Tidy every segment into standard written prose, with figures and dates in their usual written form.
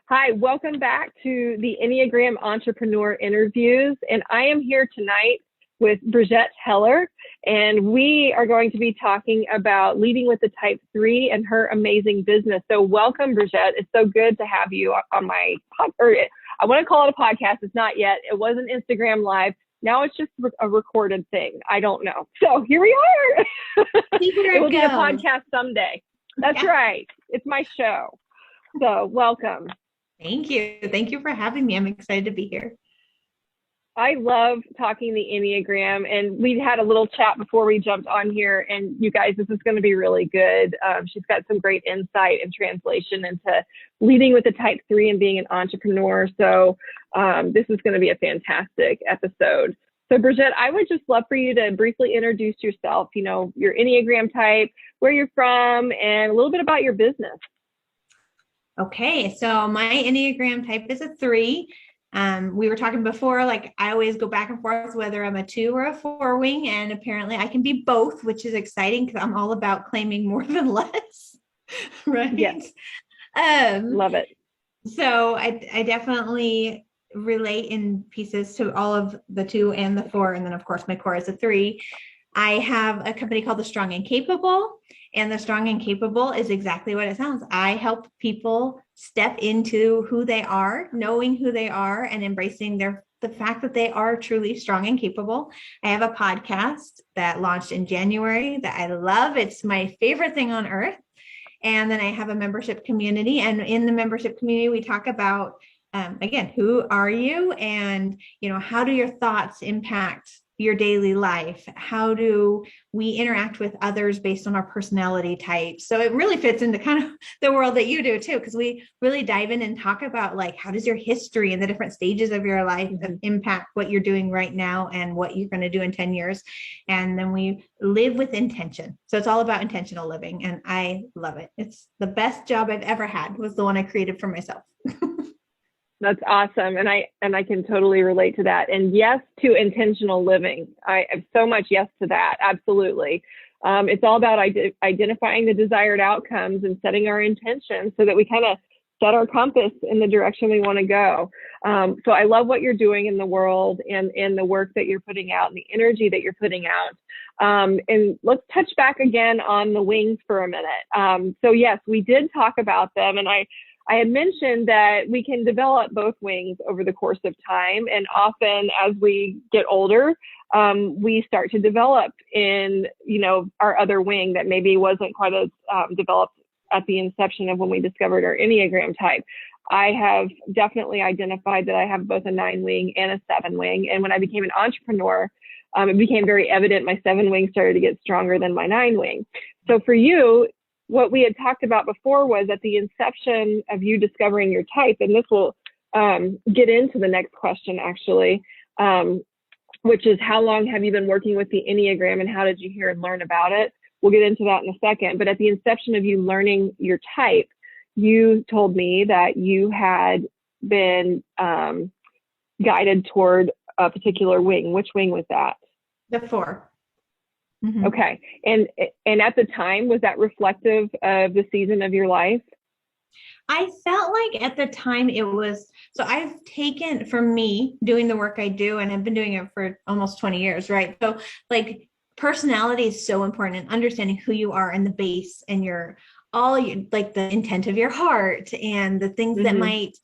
Hi, welcome back to the Enneagram Entrepreneur Interviews. And I am here tonight with Brigette Heller, and we are going to be talking about leading with the Type 3 and her amazing business. So welcome, Brigette. It's so good to have you on my podcast. I want to call it a podcast. It's not yet. It was an Instagram Live. Now it's just a recorded thing. I don't know. So here we are. It will be a podcast someday. That's right. It's my show. So welcome. Thank you. Thank you for having me. I'm excited to be here. I love talking the Enneagram, and we had a little chat before we jumped on here, and you guys, this is going to be really good. She's got some great insight and translation into leading with the Type 3 and being an entrepreneur. So this is going to be a fantastic episode. So Brigette, I would just love for you to briefly introduce yourself, you know, your Enneagram type, where you're from, and a little bit about your business. Okay, so my Enneagram type is a 3. We were talking before, like I always go back and forth whether I'm a 2 or a 4 wing, and apparently I can be both, which is exciting because I'm all about claiming more than less, right? Yes. Love it. So I definitely relate in pieces to all of the 2 and the 4, and then of course my core is a 3. I have a company called The Strong and Capable, and The Strong and Capable is exactly what it sounds. I help people step into who they are, knowing who they are, and embracing the fact that they are truly strong and capable. I have a podcast that launched in January that I love. It's my favorite thing on earth. And then I have a membership community, and in the membership community, we talk about, again, who are you, and how do your thoughts impact your daily life? How do we interact with others based on our personality type? So it really fits into kind of the world that you do too, because we really dive in and talk about like, how does your history and the different stages of your life impact what you're doing right now and what you're going to do in 10 years. And then we live with intention. So it's all about intentional living. And I love it. It's the best job I've ever had, was the one I created for myself. That's awesome. And I can totally relate to that. And yes to intentional living. I have so much yes to that. Absolutely. It's all about identifying the desired outcomes and setting our intention so that we kind of set our compass in the direction we want to go. So I love what you're doing in the world and the work that you're putting out and the energy that you're putting out. And let's touch back again on the wings for a minute. So yes, we did talk about them, and I had mentioned that we can develop both wings over the course of time. And often as we get older, we start to develop in, our other wing that maybe wasn't quite as developed at the inception of when we discovered our Enneagram type. I have definitely identified that I have both a 9 wing and a 7 wing. And when I became an entrepreneur, it became very evident my 7 wing started to get stronger than my 9 wing. So for you, what we had talked about before was at the inception of you discovering your type, and this will get into the next question actually, which is how long have you been working with the Enneagram and how did you hear and learn about it? We'll get into that in a second. But at the inception of you learning your type, you told me that you had been guided toward a particular wing. Which wing was that? The 4. Mm-hmm. Okay. And at the time, was that reflective of the season of your life? I felt like at the time it was, so I've taken, for me, doing the work I do, and I've been doing it for almost 20 years, right? So like personality is so important, and understanding who you are and the base and like the intent of your heart and the things that might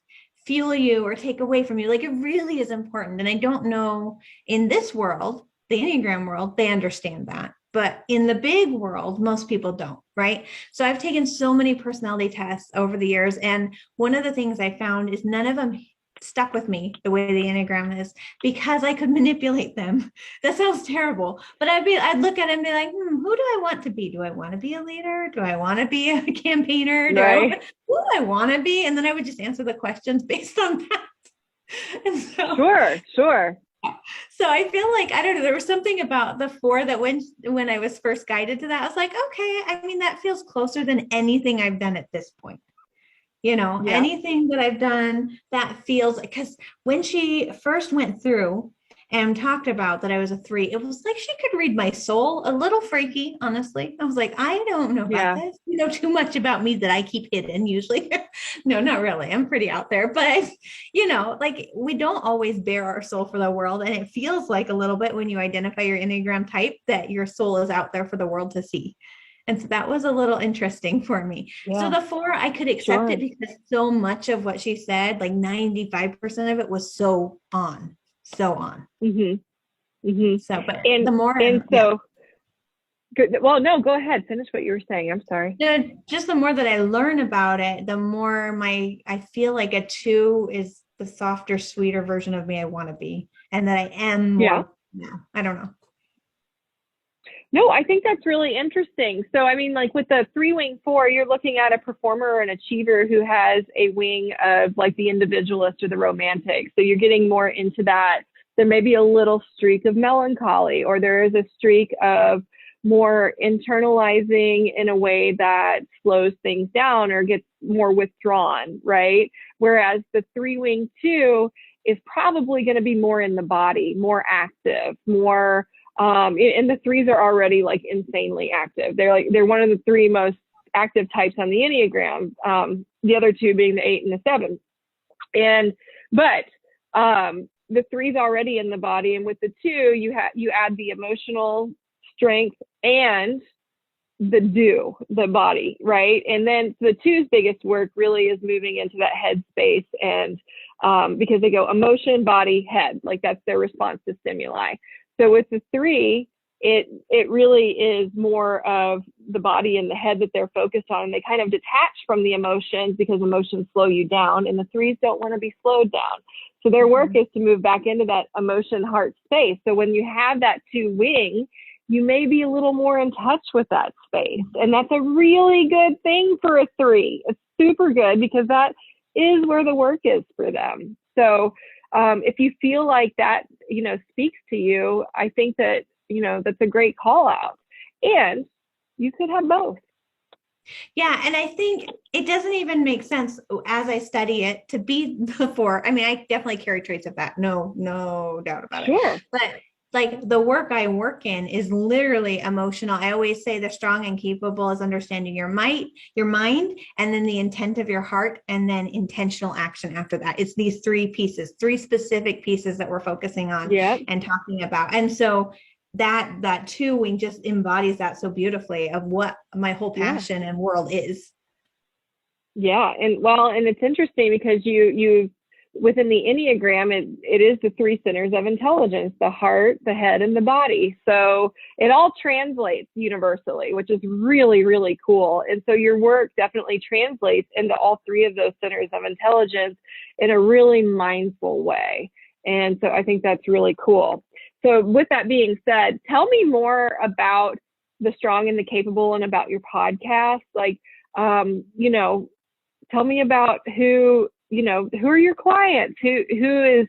fuel you or take away from you. Like it really is important. And I don't know, in this world, the Enneagram world, they understand that. But in the big world, most people don't, right? So I've taken so many personality tests over the years. And one of the things I found is none of them stuck with me the way the Enneagram is, because I could manipulate them. That sounds terrible. But I'd look at it and be like, who do I want to be? Do I want to be a leader? Do I want to be a campaigner? Who do I want to be? And then I would just answer the questions based on that. And so, Sure. So I feel like, I don't know, there was something about the 4 that when I was first guided to that, I was like, okay, I mean, that feels closer than anything I've done at this point. Anything that I've done that feels, because when she first went through and talked about that I was a 3, it was like she could read my soul. A little freaky, honestly. I was like, I don't know about this. You know too much about me that I keep hidden usually. No, not really. I'm pretty out there, but like we don't always bare our soul for the world. And it feels like a little bit when you identify your Enneagram type that your soul is out there for the world to see. And so that was a little interesting for me. So Yeah, the 4, I could accept sure. it because so much of what she said, like 95% of it was so on, so on. So, but And the more, and yeah, so good. Well, no, go ahead. Finish what you were saying. I'm sorry. just the more that I learn about it, the more I feel like a 2 is the softer, sweeter version of me I want to be, and that I am Yeah. more now. I don't know. No, I think that's really interesting. So, I mean, like with the 3-wing 4, you're looking at a performer or an achiever who has a wing of like the individualist or the romantic. So you're getting more into that. There may be a little streak of melancholy, or there is a streak of more internalizing in a way that slows things down or gets more withdrawn, right? Whereas the 3-wing 2 is probably going to be more in the body, more active, more and the 3s are already like insanely active. They're one of the 3 most active types on the Enneagram. The other 2 being the 8 and the 7. But the 3's already in the body, and with the 2, you add the emotional strength and the body, right? And then the 2's biggest work really is moving into that head space, and because they go emotion, body, head, like that's their response to stimuli. So with the 3, it really is more of the body and the head that they're focused on. And they kind of detach from the emotions because emotions slow you down, and the 3's don't want to be slowed down. So their work is to move back into that emotion heart space. So when you have that 2 wing, you may be a little more in touch with that space. And that's a really good thing for a 3. It's super good because that is where the work is for them. So if you feel like that, speaks to you, I think that, that's a great call out. And you could have both. Yeah. And I think it doesn't even make sense as I study it to be the 4. I mean, I definitely carry traits of that. No doubt about it. Sure. But like the work I work in is literally emotional. I always say the strong and capable is understanding your mind, and then the intent of your heart, and then intentional action after that. It's these 3 pieces, 3 specific pieces that we're focusing on and talking about. And so that 2 wing just embodies that so beautifully of what my whole passion and world is. Yeah. And it's interesting because you within the Enneagram, it is the 3 centers of intelligence: the heart, the head, and the body. So it all translates universally, which is really, really cool. And so your work definitely translates into all 3 of those centers of intelligence in a really mindful way. And so I think that's really cool. So with that being said, tell me more about the strong and the capable and about your podcast. Like, tell me about who are your clients, who is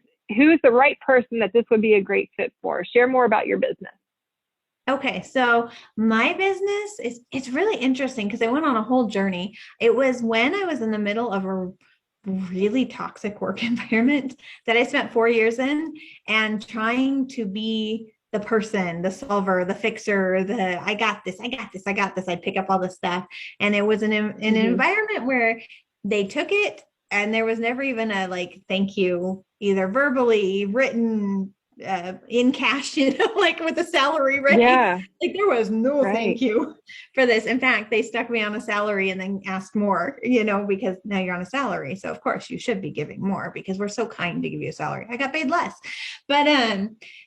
the right person that this would be a great fit for. Share more about your business. Okay, so my business it's really interesting because I went on a whole journey. It was when I was in the middle of a really toxic work environment that I spent 4 years in, and trying to be the person, the solver, the fixer, I got this. I'd pick up all this stuff. And it was an environment where they took it, and there was never even a like, thank you, either verbally, written, in cash, like with a salary, right? Yeah. Like there was no thank you for this. In fact, they stuck me on a salary and then asked more, because now you're on a salary. So of course you should be giving more because we're so kind to give you a salary. I got paid less. But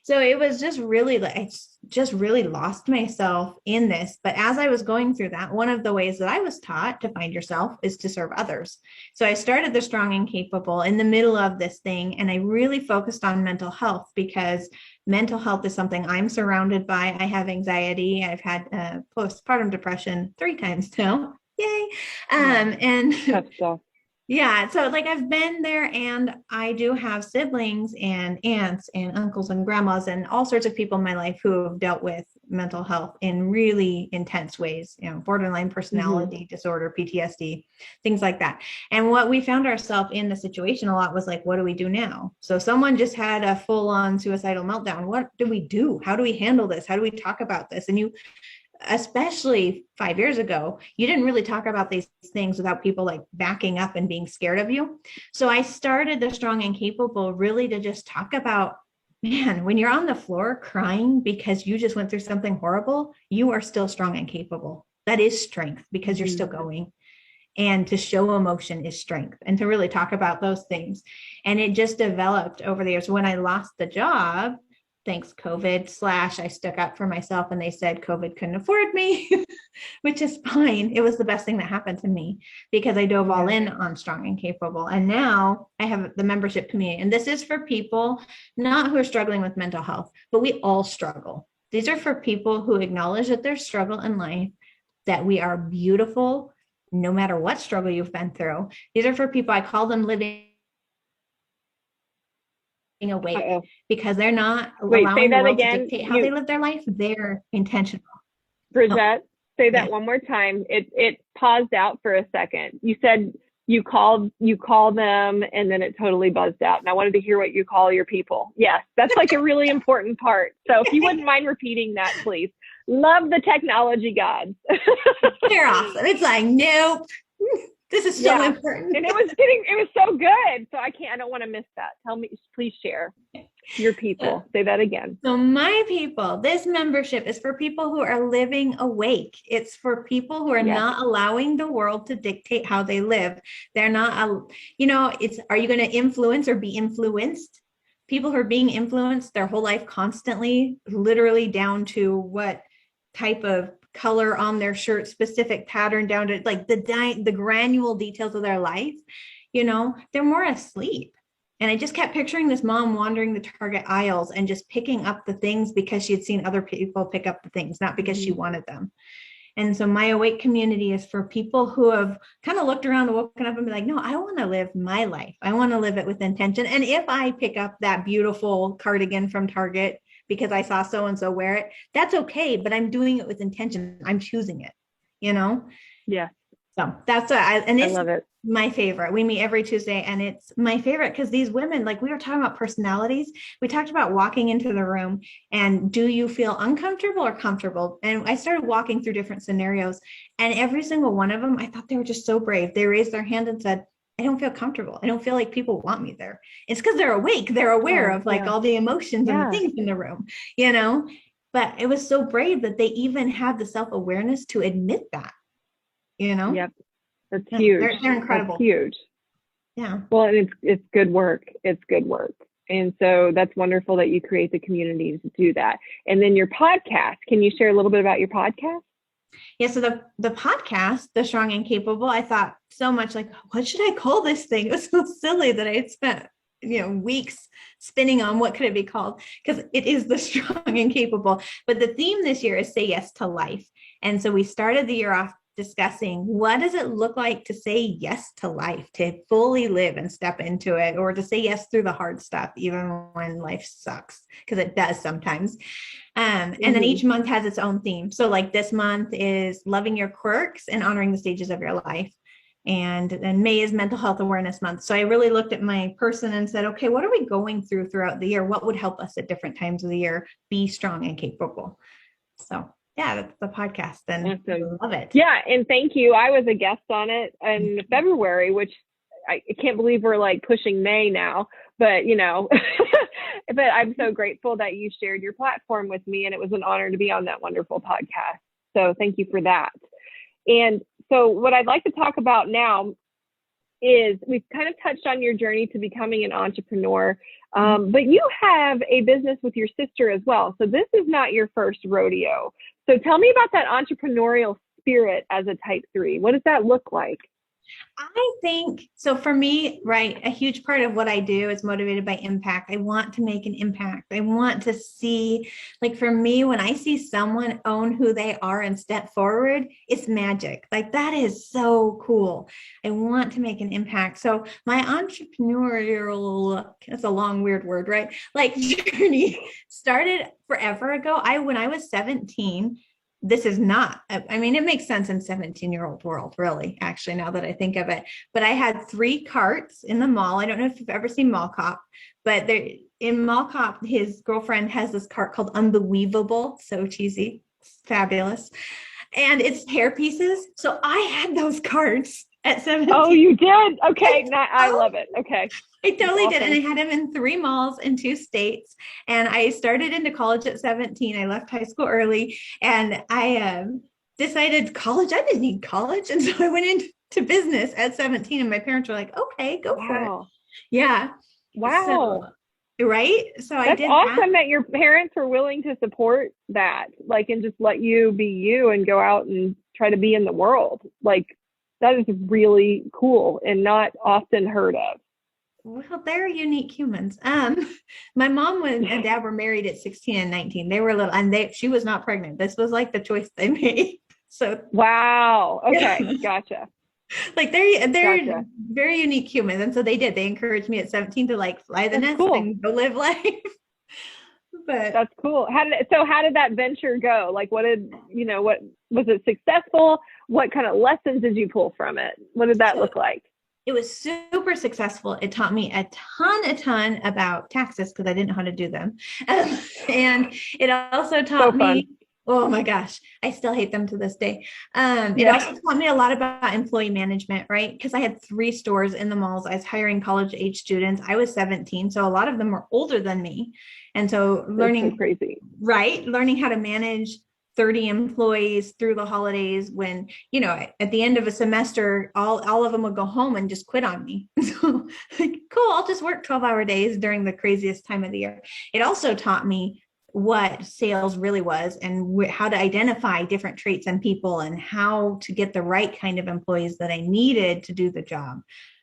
so it was just really like, I just really lost myself in this. But as I was going through that, one of the ways that I was taught to find yourself is to serve others. So I started the Strong and Capable in the middle of this thing, and I really focused on mental health because mental health is something I'm surrounded by. I have anxiety. I've had postpartum depression 3 times now. Yay. And That's tough. Yeah. So like I've been there, and I do have siblings and aunts and uncles and grandmas and all sorts of people in my life who have dealt with mental health in really intense ways, borderline personality disorder, PTSD, things like that. And what we found ourselves in the situation a lot was like, what do we do now? So someone just had a full-on suicidal meltdown. What do we do? How do we handle this? How do we talk about this? And especially 5 years ago, you didn't really talk about these things without people like backing up and being scared of you. So I started the Strong and Capable really to just talk about, man, when you're on the floor crying because you just went through something horrible, you are still strong and capable. That is strength because you're still going. And to show emotion is strength, and to really talk about those things. And it just developed over the years. When I lost the job, thanks COVID / I stuck up for myself, and they said COVID couldn't afford me, which is fine. It was the best thing that happened to me because I dove all in on Strong and Capable. And now I have the membership community. And this is for people not who are struggling with mental health, but we all struggle. These are for people who acknowledge that there's struggle in life, that we are beautiful no matter what struggle you've been through. These are for people, I call them living awake, because they're not allowing the world to dictate how they live their life. They're intentional. Brigette, say that one more time. It paused out for a second. You said you call them, and then it totally buzzed out. And I wanted to hear what you call your people. Yes, that's like a really important part. So if you wouldn't mind repeating that, please. Love the technology gods. They're awesome. It's like, nope, this is so important. And it was so good. So I don't want to miss that. Tell me, please share your people. Say that again. So my people, this membership is for people who are living awake. It's for people who are not allowing the world to dictate how they live. They're not, are you going to influence or be influenced? People who are being influenced their whole life constantly, literally down to what type of color on their shirt, specific pattern, down to like the granular details of their life, they're more asleep. And I just kept picturing this mom wandering the Target aisles and just picking up the things because she had seen other people pick up the things, not because she wanted them. And so my awake community is for people who have kind of looked around and woken up and be like, no, I want to live my life. I want to live it with intention. And if I pick up that beautiful cardigan from Target because I saw so-and-so wear it, that's okay. But I'm doing it with intention. I'm choosing it, Yeah. So that's I love it. My favorite. We meet every Tuesday, and it's my favorite because these women, like we were talking about personalities. We talked about walking into the room and do you feel uncomfortable or comfortable? And I started walking through different scenarios, and every single one of them, I thought they were just so brave. They raised their hand and said, I don't feel comfortable. I don't feel like people want me there. It's because they're awake. They're aware of all the emotions and the things in the room, but it was so brave that they even had the self-awareness to admit that. Yep. That's huge. They're incredible. That's huge. Yeah. Well, and it's good work. It's good work. And so that's wonderful that you create the community to do that. And then your podcast, can you share a little bit about your podcast? Yeah. So the podcast, The Strong and Capable, I thought so much like, what should I call this thing? It was so silly that I had spent weeks spinning on what could it be called, because it is The Strong and Capable. But the theme this year is say yes to life. And so we started the year off discussing what does it look like to say yes to life, to fully live and step into it, or to say yes through the hard stuff, even when life sucks, because it does sometimes. And then each month has its own theme. So like this month is loving your quirks and honoring the stages of your life. And then May is Mental Health Awareness Month. So I really looked at my person and said, okay, what are we going through throughout the year? What would help us at different times of the year be strong and capable? So yeah, that's the podcast, and I love it. Yeah, and thank you. I was a guest on it in February, which I can't believe we're like pushing May now, but but I'm so grateful that you shared your platform with me, and it was an honor to be on that wonderful podcast. So thank you for that. And so what I'd like to talk about now is we've kind of touched on your journey to becoming an entrepreneur, but you have a business with your sister as well. So this is not your first rodeo. So tell me about that entrepreneurial spirit as a type 3. What does that look like? I think, so for me, right, a huge part of what I do is motivated by impact. I want to make an impact. I want to see, like for me, when I see someone own who they are and step forward, it's magic. Like that is so cool. I want to make an impact. So my entrepreneurial, that's a long, weird word, right? Like journey started forever ago. When I was 17, this is not, I mean, it makes sense in 17-year-old world, really, actually, now that I think of it. But I had 3 carts in the mall. I don't know if you've ever seen Mall Cop, but in Mall Cop, his girlfriend has this cart called Unbelievable. So cheesy. fabulous. And it's hair pieces. So I had those cards at 17. Oh, you did? Okay. I love it. Okay. I totally did. Awesome. And I had them in 3 malls in 2 states. And I started into college at 17. I left high school early, and I decided college, I didn't need college. And so I went into business at 17, and my parents were like, okay, go for it. Yeah. Wow. So, right. So That's I did awesome that your parents were willing to support that, like, and just let you be you and go out and try to be in the world. Like, that is really cool and not often heard of. Well, they're unique humans. My mom and dad were married at 16 and 19. They were little, and she was not pregnant. This was like the choice they made. So wow. Okay. Gotcha. Like they're gotcha. Very unique humans. And so they encouraged me at 17 to like fly the nest and go live life. But that's cool. How did that venture go? Like, what was it successful? What kind of lessons did you pull from it? What did that look like? It was super successful. It taught me a ton about taxes because I didn't know how to do them. And it also taught me, oh my gosh, I still hate them to this day. It also taught me a lot about employee management, right? Because I had 3 stores in the malls. I was hiring college age students. I was 17. So a lot of them were older than me. And so learning how to manage 30 employees through the holidays when, at the end of a semester, all of them would go home and just quit on me. So like, cool, I'll just work 12-hour days during the craziest time of the year. It also taught me what sales really was and how to identify different traits in people and how to get the right kind of employees that I needed to do the job,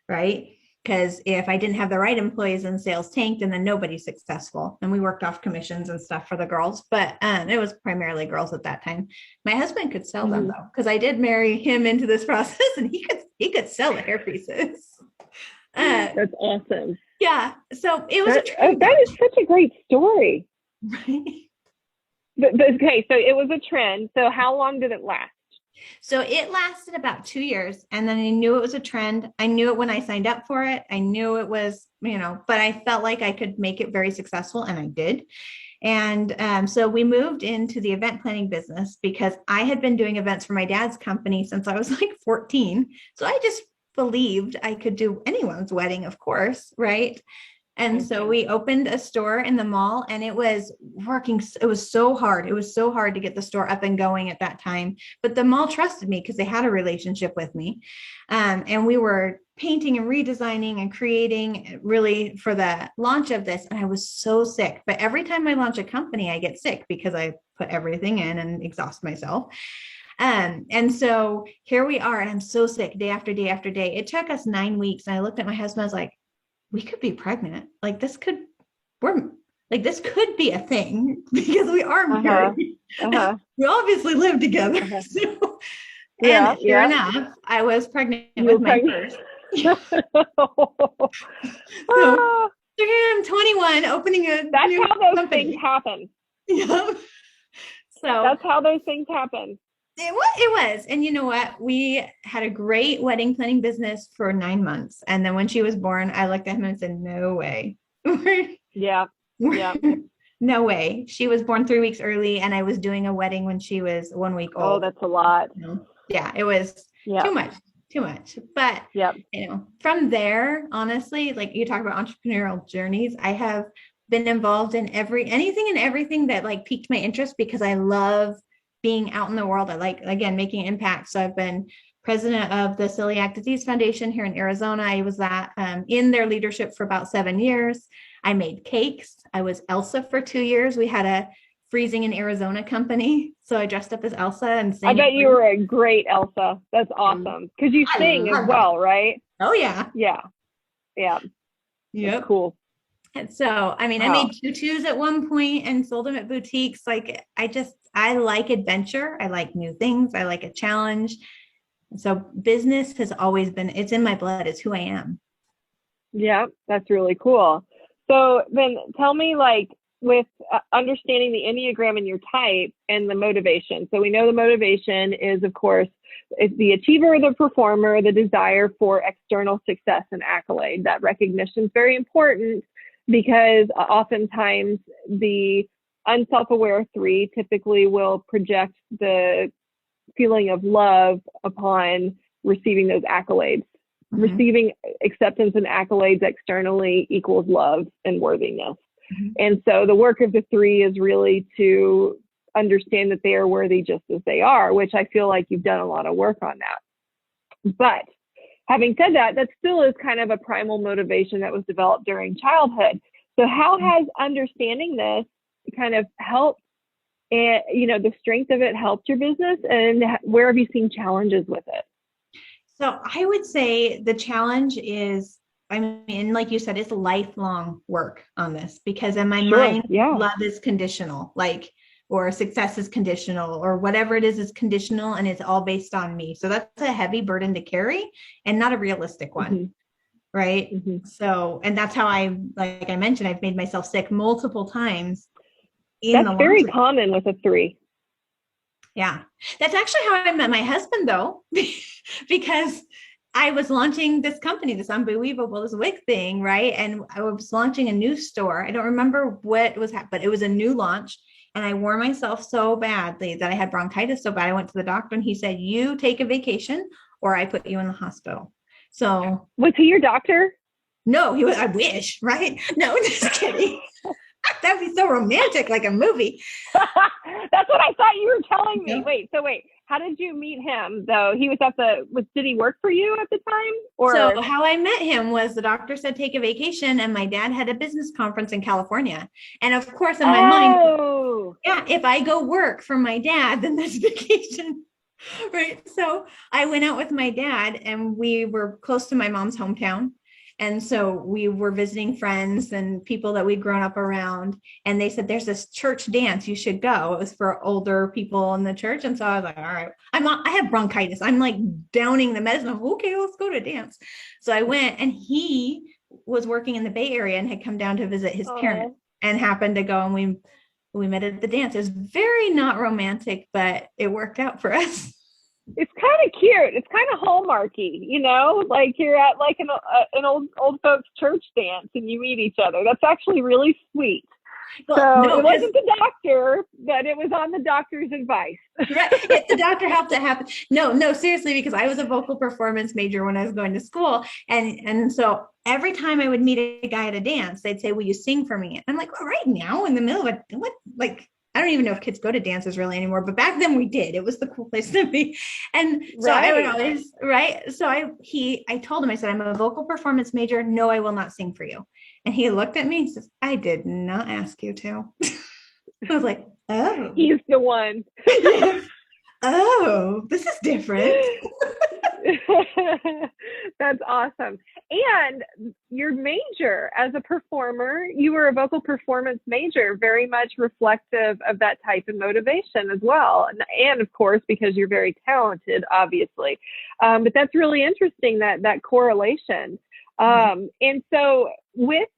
right? Because if I didn't have the right employees, and sales tanked, and then nobody's successful. And we worked off commissions and stuff for the girls, but it was primarily girls at that time. My husband could sell them though, because I did marry him into this process, and he could sell the hair pieces. That's awesome. Yeah. So it was that is such a great story. Right. But okay, so it was a trend. So how long did it last? So it lasted about 2 years, and then I knew it was a trend. I knew it when I signed up for it. I knew it was, but I felt like I could make it very successful, and I did. And so we moved into the event planning business because I had been doing events for my dad's company since I was like 14. So I just believed I could do anyone's wedding, of course, right? And so we opened a store in the mall, and it was working. It was so hard. It was so hard to get the store up and going at that time. But the mall trusted me because they had a relationship with me. And we were painting and redesigning and creating really for the launch of this. And I was so sick. But every time I launch a company, I get sick because I put everything in and exhaust myself. And so here we are, and I'm so sick day after day after day. It took us 9 weeks. And I looked at my husband, I was like, we could be pregnant. Like this could be a thing because we are married. We obviously live together. So, and sure enough, I was pregnant with my first. So here I'm 21, opening a That's new how those company. things happen. Yeah. So that's how those things happen. It was. And you know what? We had a great wedding planning business for 9 months. And then when she was born, I looked at him and said, no way. Yeah. No way. She was born 3 weeks early, and I was doing a wedding when she was 1 week old. Oh, that's a lot. Yeah, it was too much. But, from there, honestly, like you talk about entrepreneurial journeys, I have been involved in anything and everything that like piqued my interest because I love being out in the world. I like, again, making impact. So I've been president of the Celiac Disease Foundation here in Arizona. I was in their leadership for about 7 years. I made cakes. I was Elsa for 2 years. We had a freezing in Arizona company. So I dressed up as Elsa and sang. I bet you were a great Elsa. That's awesome. Because you sing as well, right? Oh, yeah. Yeah. Yep. That's cool. And so, I mean, I made tutus at one point and sold them at boutiques. Like, I like adventure. I like new things. I like a challenge. So business has always been, it's in my blood. It's who I am. Yeah, that's really cool. So then tell me, like, with understanding the Enneagram and your type and the motivation. So we know the motivation is, of course, it's the achiever, the performer, the desire for external success and accolade. That recognition is very important because oftentimes the unself-aware three typically will project the feeling of love upon receiving those accolades. Mm-hmm. Receiving acceptance and accolades externally equals love and worthiness. Mm-hmm. And so the work of the three is really to understand that they are worthy just as they are, which I feel like you've done a lot of work on that. But having said that, that still is kind of a primal motivation that was developed during childhood. So how has understanding this kind of helped, and the strength of it helped your business, and where have you seen challenges with it? So I would say the challenge is, I mean, like you said, it's lifelong work on this, because in my mind, love is conditional, or success is conditional, or whatever it is conditional, and it's all based on me. So that's a heavy burden to carry and not a realistic one. Mm-hmm. Right. Mm-hmm. So, and that's how like I mentioned, I've made myself sick multiple times. That's very common with a three. Yeah. That's actually how I met my husband, though, because I was launching this company, this wig thing. Right. And I was launching a new store. I don't remember what was happening, but it was a new launch. And I wore myself so badly that I had bronchitis so bad. I went to the doctor and he said, you take a vacation or I put you in the hospital. So was he your doctor? No, he was. I wish, right? No, just kidding. That'd be so romantic, like a movie. That's what I thought you were telling me. Wait, how did you meet him though? He was did he work for you at the time? Or so how I met him was the doctor said, take a vacation. And my dad had a business conference in California. And of course, in my mind, if I go work for my dad, then that's vacation. Right. So I went out with my dad and we were close to my mom's hometown. And so we were visiting friends and people that we'd grown up around. And they said, there's this church dance, you should go. It was for older people in the church. And so I was like, all right, I have bronchitis. I'm like downing the medicine. I'm, okay, let's go to dance. So I went, and he was working in the Bay Area and had come down to visit his parents and happened to go. And we met at the dance. It was very not romantic, but it worked out for us. It's kind of cute. It's kind of Hallmarky, like you're at like an old folks church dance and you meet each other. That's actually really sweet. Well, so it wasn't the doctor, but it was on the doctor's advice. Right. If the doctor helped it happen. No, seriously, because I was a vocal performance major when I was going to school. And so every time I would meet a guy at a dance, they'd say, will you sing for me? And I'm like, well, right now in the middle of it, I don't even know if kids go to dances really anymore, but back then we did. It was the cool place to be. And so I would always, right. So I told him, I said, I'm a vocal performance major. No, I will not sing for you. And he looked at me and says, I did not ask you to. I was like, oh. He's the one. Oh, this is different. That's awesome. And your major as a performer, you were a vocal performance major, very much reflective of that type of motivation as well. And of course, because you're very talented, obviously. But that's really interesting, that correlation. And so with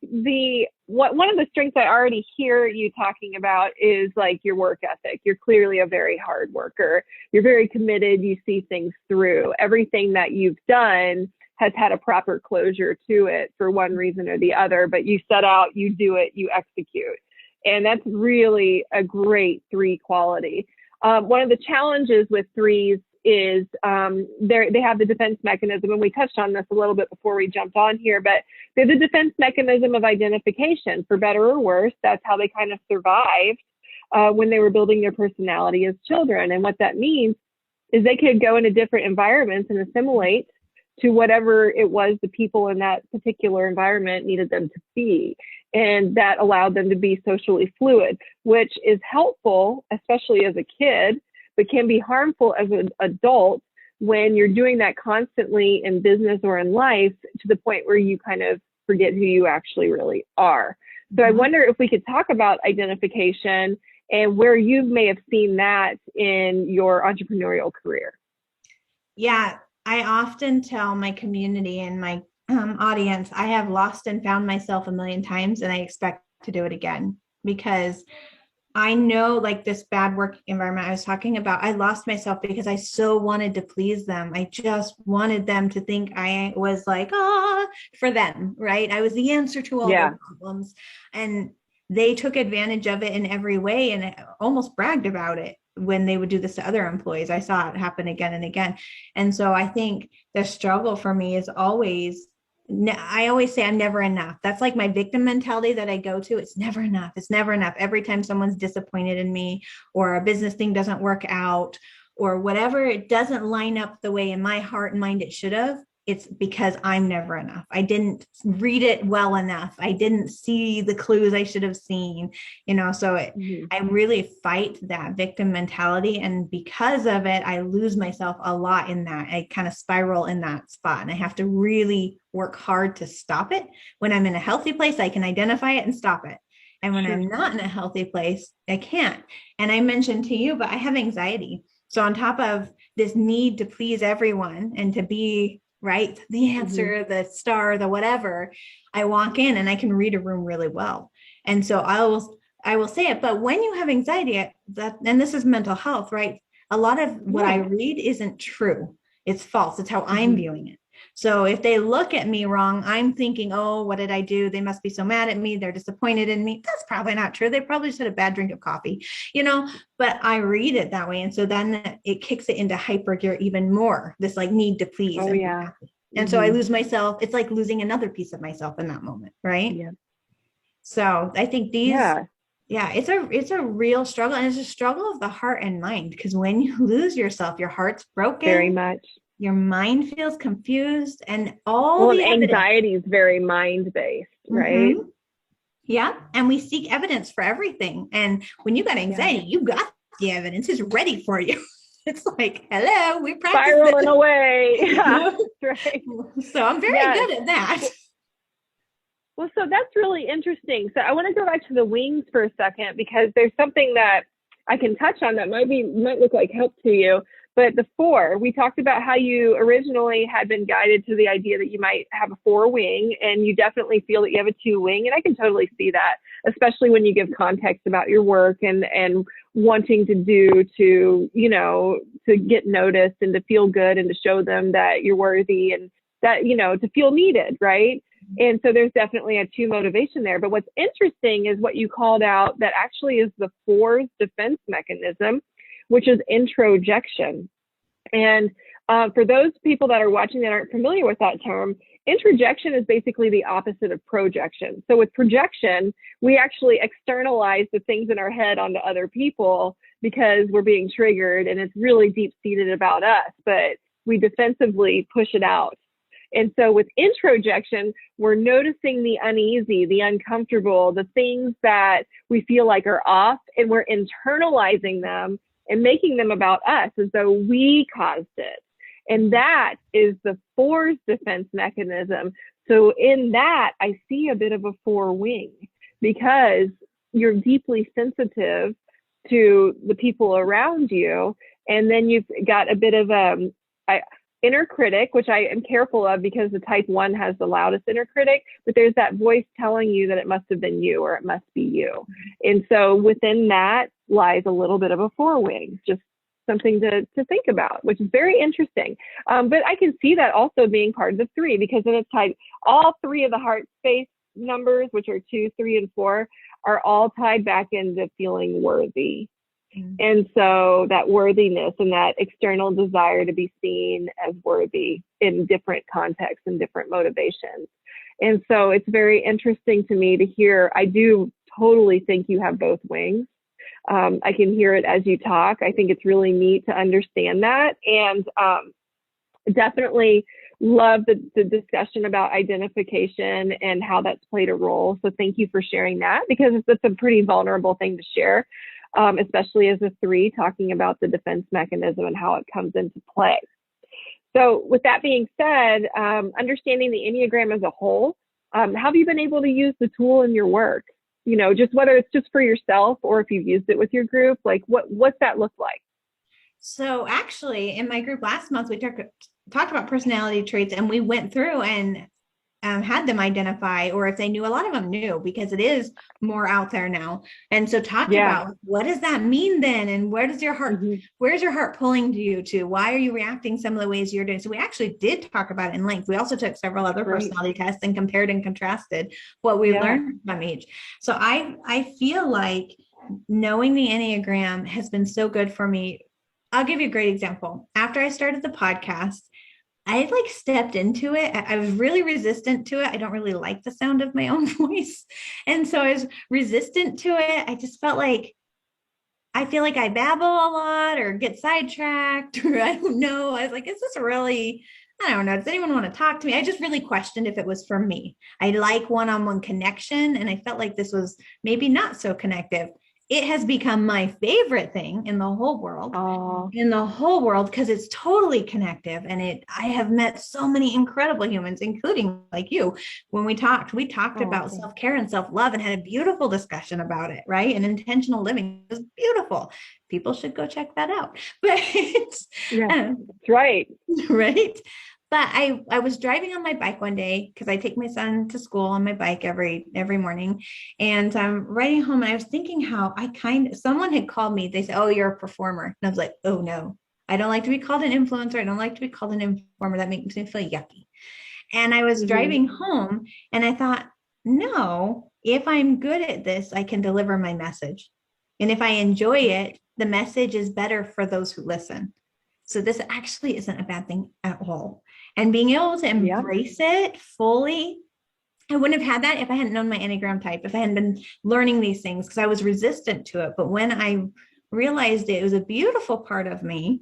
one of the strengths I already hear you talking about is like your work ethic. You're clearly a very hard worker. You're very committed. You see things through. Everything that you've done has had a proper closure to it for one reason or the other, but you set out, you do it, you execute. And that's really a great three quality. One of the challenges with threes is they have the defense mechanism, and we touched on this a little bit before we jumped on here, but they're the defense mechanism of identification, for better or worse. That's how they kind of survived when they were building their personality as children. And what that means is they could go into different environments and assimilate to whatever it was the people in that particular environment needed them to be. And that allowed them to be socially fluid, which is helpful, especially as a kid, but can be harmful as an adult when you're doing that constantly in business or in life, to the point where you kind of forget who you actually really are. So I wonder if we could talk about identification and where you may have seen that in your entrepreneurial career. Yeah, I often tell my community and my audience, I have lost and found myself a million times, and I expect to do it again, because I know, like this bad work environment I was talking about, I lost myself because I so wanted to please them. I just wanted them to think I was like, for them, right? I was the answer to all their problems. And they took advantage of it in every way and almost bragged about it when they would do this to other employees. I saw it happen again and again. And so I think the struggle for me is always, I always say I'm never enough. That's like my victim mentality that I go to. It's never enough. It's never enough. Every time someone's disappointed in me, or a business thing doesn't work out, or whatever, it doesn't line up the way in my heart and mind it should have, it's because I'm never enough. I didn't read it well enough. I didn't see the clues I should have seen, so I really fight that victim mentality. And because of it, I lose myself a lot in that. I kind of spiral in that spot, and I have to really work hard to stop it. When I'm in a healthy place, I can identify it and stop it. And when I'm not in a healthy place, I can't. And I mentioned to you, but I have anxiety. So on top of this need to please everyone and to be right, the answer, the star, the whatever, I walk in and I can read a room really well. And so I will say it, but when you have anxiety, and this is mental health, right? A lot of what I read isn't true. It's false. It's how I'm viewing it. So if they look at me wrong, I'm thinking, oh, what did I do? They must be so mad at me. They're disappointed in me. That's probably not true. They probably just had a bad drink of coffee, but I read it that way. And so then it kicks it into hyper gear even more, this like need to please. Oh, yeah. And so I lose myself. It's like losing another piece of myself in that moment. Right. Yeah. So I think it's a real struggle, and it's a struggle of the heart and mind, because when you lose yourself, your heart's broken. Very much. Your mind feels confused, and the anxiety is very mind-based, right? Yeah. And we seek evidence for everything. And when you got anxiety, you got the evidence. It's ready for you. It's like, hello, we practice spiraling away. Yeah, that's right. So I'm very good at that. Well, so that's really interesting. So I want to go back to the wings for a second, because there's something that I can touch on that might look like help to you. But the 4, we talked about how you originally had been guided to the idea that you might have a 4 wing, and you definitely feel that you have a 2 wing. And I can totally see that, especially when you give context about your work and wanting to do to get noticed and to feel good and to show them that you're worthy and that, to feel needed, right? And so there's definitely a 2 motivation there. But what's interesting is what you called out that actually is the 4's defense mechanism, which is introjection. And for those people that are watching that aren't familiar with that term, introjection is basically the opposite of projection. So with projection, we actually externalize the things in our head onto other people because we're being triggered and it's really deep-seated about us, but we defensively push it out. And so with introjection, we're noticing the uneasy, the uncomfortable, the things that we feel like are off, and we're internalizing them and making them about us as though we caused it. And that is the 4's defense mechanism. So in that, I see a bit of a 4 wing, because you're deeply sensitive to the people around you. And then you've got a bit of inner critic, which I am careful of because the type 1 has the loudest inner critic, but there's that voice telling you that it must have been you or it must be you. And so within that lies a little bit of a 4 wing, just something to think about, which is very interesting. But I can see that also being part of the 3, because then it's tied, all 3 of the heart space numbers, which are 2, 3, and 4, are all tied back into feeling worthy. And so that worthiness and that external desire to be seen as worthy in different contexts and different motivations. And so it's very interesting to me to hear. I do totally think you have both wings. I can hear it as you talk. I think it's really neat to understand that. And definitely love the discussion about identification and how that's played a role. So thank you for sharing that, because it's a pretty vulnerable thing to share. Especially as a 3, talking about the defense mechanism and how it comes into play. So with that being said, understanding the Enneagram as a whole, how have you been able to use the tool in your work? Just whether it's just for yourself or if you've used it with your group, like what's that look like? So actually in my group last month, we talked about personality traits, and we went through and had them identify, or if they knew, a lot of them knew because it is more out there now. And so talked about, what does that mean then? And where's your heart pulling you to? Why are you reacting some of the ways you're doing? So we actually did talk about it in length. We also took several other personality tests and compared and contrasted what we learned from each. So I feel like knowing the Enneagram has been so good for me. I'll give you a great example. After I started the podcast, I like stepped into it. I was really resistant to it. I don't really like the sound of my own voice. And so I was resistant to it. I just felt like, I feel like I babble a lot or get sidetracked, or I don't know. I was like, is this really, I don't know. Does anyone want to talk to me? I just really questioned if it was for me. I like one-on-one connection. And I felt like this was maybe not so connective. It has become my favorite thing in the whole world, because it's totally connective. And I have met so many incredible humans, including like you. When we talked about self-care and self-love and had a beautiful discussion about it, right? And intentional living is beautiful. People should go check that out. But that's right. Right. But I was driving on my bike one day because I take my son to school on my bike every morning, and I'm riding home, and I was thinking how someone had called me. They said, "Oh, you're a performer," and I was like, "Oh no, I don't like to be called an influencer. I don't like to be called an informer. That makes me feel yucky." And I was driving home, and I thought, no, if I'm good at this, I can deliver my message, and if I enjoy it, the message is better for those who listen. So this actually isn't a bad thing at all. And being able to embrace it fully, I wouldn't have had that if I hadn't known my Enneagram type, if I hadn't been learning these things, because I was resistant to it. But when I realized it was a beautiful part of me,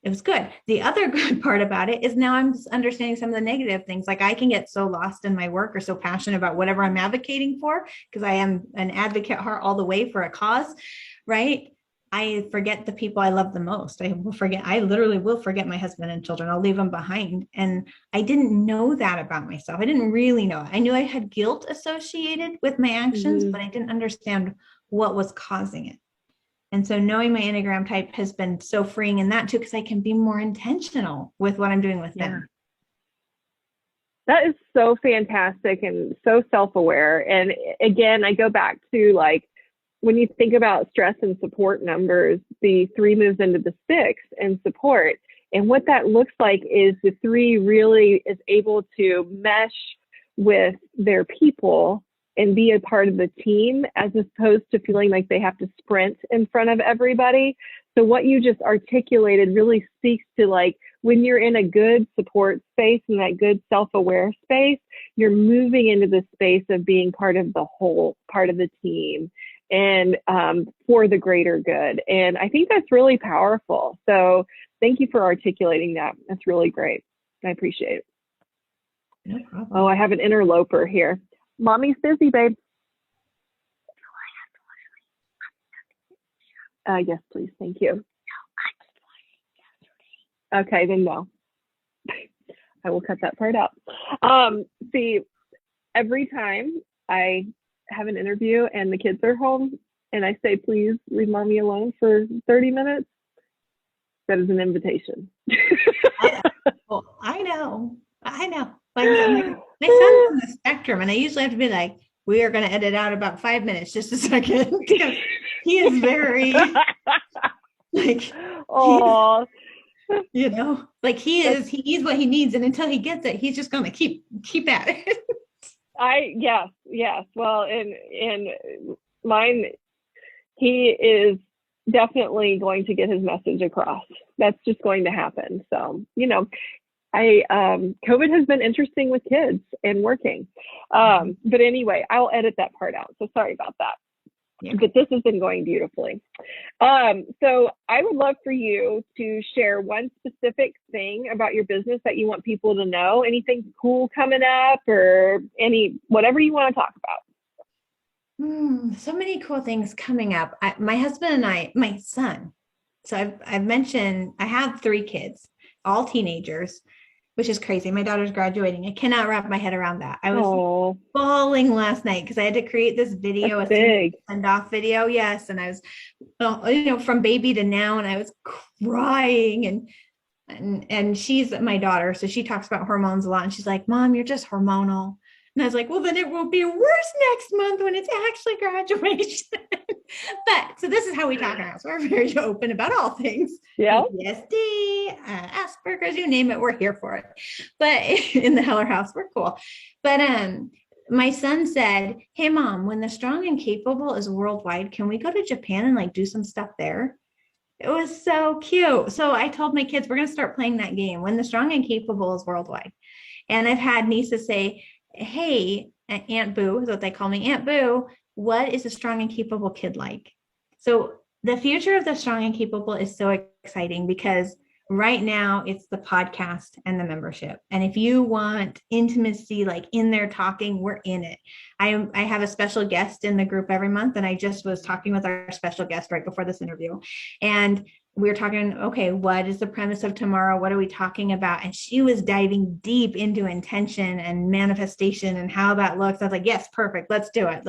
it was good. The other good part about it is now I'm just understanding some of the negative things. Like I can get so lost in my work or so passionate about whatever I'm advocating for, because I am an advocate heart all the way for a cause, right? I forget the people I love the most. I literally will forget my husband and children. I'll leave them behind. And I didn't know that about myself. I didn't really know it. I knew I had guilt associated with my actions, but I didn't understand what was causing it. And so knowing my Enneagram type has been so freeing in that too, because I can be more intentional with what I'm doing with them. That is so fantastic and so self-aware. And again, I go back to like, when you think about stress and support numbers, the 3 moves into the 6 in support. And what that looks like is the 3 really is able to mesh with their people and be a part of the team, as opposed to feeling like they have to sprint in front of everybody. So what you just articulated really speaks to like, when you're in a good support space and that good self-aware space, you're moving into the space of being part of the whole, part of the team, and for the greater good. And I think that's really powerful. So thank you for articulating that. That's really great. I appreciate it. No problem. Oh, I have an interloper here. Mommy's busy, babe. Yes, please. Thank you. Okay, then no. I will cut that part out. See, every time I have an interview and the kids are home and I say, please leave mommy alone for 30 minutes, that is an invitation. I know. Like my son's on the spectrum, and I usually have to be like, we are going to edit out about 5 minutes, just a second. Because he is very like, oh, you know, like he needs what he needs. And until he gets it, he's just going to keep at it. Yes. Well, and mine, he is definitely going to get his message across. That's just going to happen. So, you know, COVID has been interesting with kids and working. But anyway, I'll edit that part out. So sorry about that. Yeah. But this has been going beautifully. So I would love for you to share one specific thing about your business that you want people to know. Anything cool coming up, or whatever you want to talk about. So many cool things coming up. My husband and my son. So I've mentioned I have 3 kids, all teenagers, which is crazy. My daughter's graduating. I cannot wrap my head around that. I was bawling last night because I had to create this video, a send-off video. Yes. And I was, from baby to now, and I was crying. And And she's my daughter, so she talks about hormones a lot, and she's like, Mom, you're just hormonal. And I was like, well, then it will be worse next month when it's actually graduation. But so this is how we talk now. So we're very open about all things. Yeah. PTSD, Asperger's, you name it, we're here for it. But in the Heller house, we're cool. But my son said, hey, Mom, when the Strong and Capable is worldwide, can we go to Japan and like do some stuff there? It was so cute. So I told my kids, we're going to start playing that game when the Strong and Capable is worldwide. And I've had nieces say, hey, Aunt Boo is what they call me, Aunt Boo, what is a strong and capable kid like? So the future of the Strong and Capable is so exciting because right now it's the podcast and the membership. And if you want intimacy, like in there talking, we're in it. I have a special guest in the group every month. And I just was talking with our special guest right before this interview. And we were talking, okay, what is the premise of tomorrow? What are we talking about? And she was diving deep into intention and manifestation and how that looks. I was like, yes, perfect. Let's do it.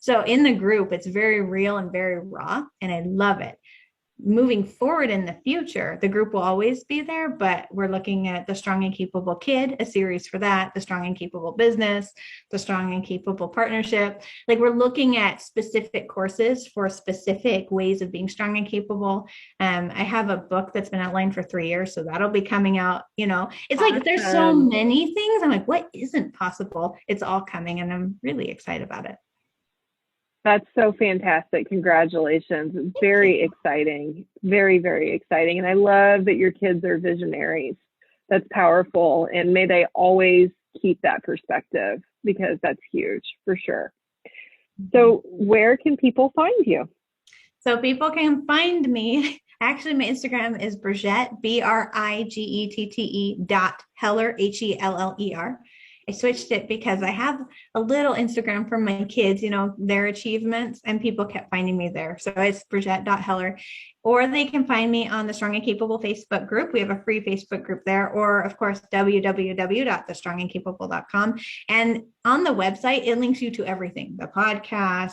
So in the group, it's very real and very raw. And I love it. Moving forward in the future, the group will always be there, but we're looking at the Strong and Capable Kid, a series for that, the Strong and Capable Business, the Strong and Capable Partnership. Like we're looking at specific courses for specific ways of being strong and capable. I have a book that's been outlined for 3 years, so that'll be coming out. It's Awesome. like there's so many things. I'm like, what isn't possible? It's all coming, and I'm really excited about it. That's so fantastic. Congratulations. It's very exciting. Very, very exciting. And I love that your kids are visionaries. That's powerful. And may they always keep that perspective because that's huge for sure. So where can people find you? So people can find me. Actually, my Instagram is Brigette, BRIGETTE.Heller, HELLER. I switched it because I have a little Instagram for my kids, their achievements, and people kept finding me there. So it's Brigette.Heller, or they can find me on the Strong and Capable Facebook group. We have a free Facebook group there, or of course, www.thestrongandcapable.com. And on the website, it links you to everything, the podcast,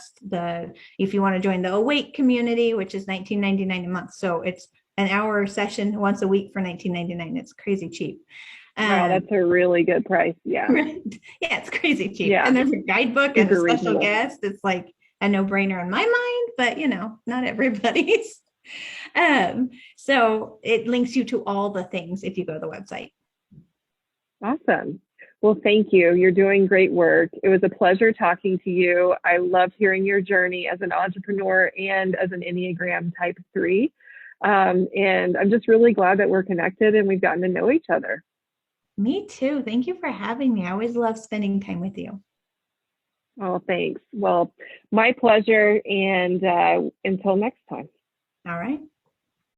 if you want to join the Awake community, which is $19.99 a month. So it's an hour session once a week for $19.99. It's crazy cheap. Wow, that's a really good price. Yeah. Right. Yeah, it's crazy cheap. Yeah. And there's a guidebook and a special reasonable guest. It's like a no-brainer in my mind, but not everybody's. So it links you to all the things if you go to the website. Awesome. Well, thank you. You're doing great work. It was a pleasure talking to you. I loved hearing your journey as an entrepreneur and as an Enneagram Type 3. And I'm just really glad that we're connected and we've gotten to know each other. Me too. Thank you for having me. I always love spending time with you. Oh, thanks. Well, my pleasure. And until next time. All right.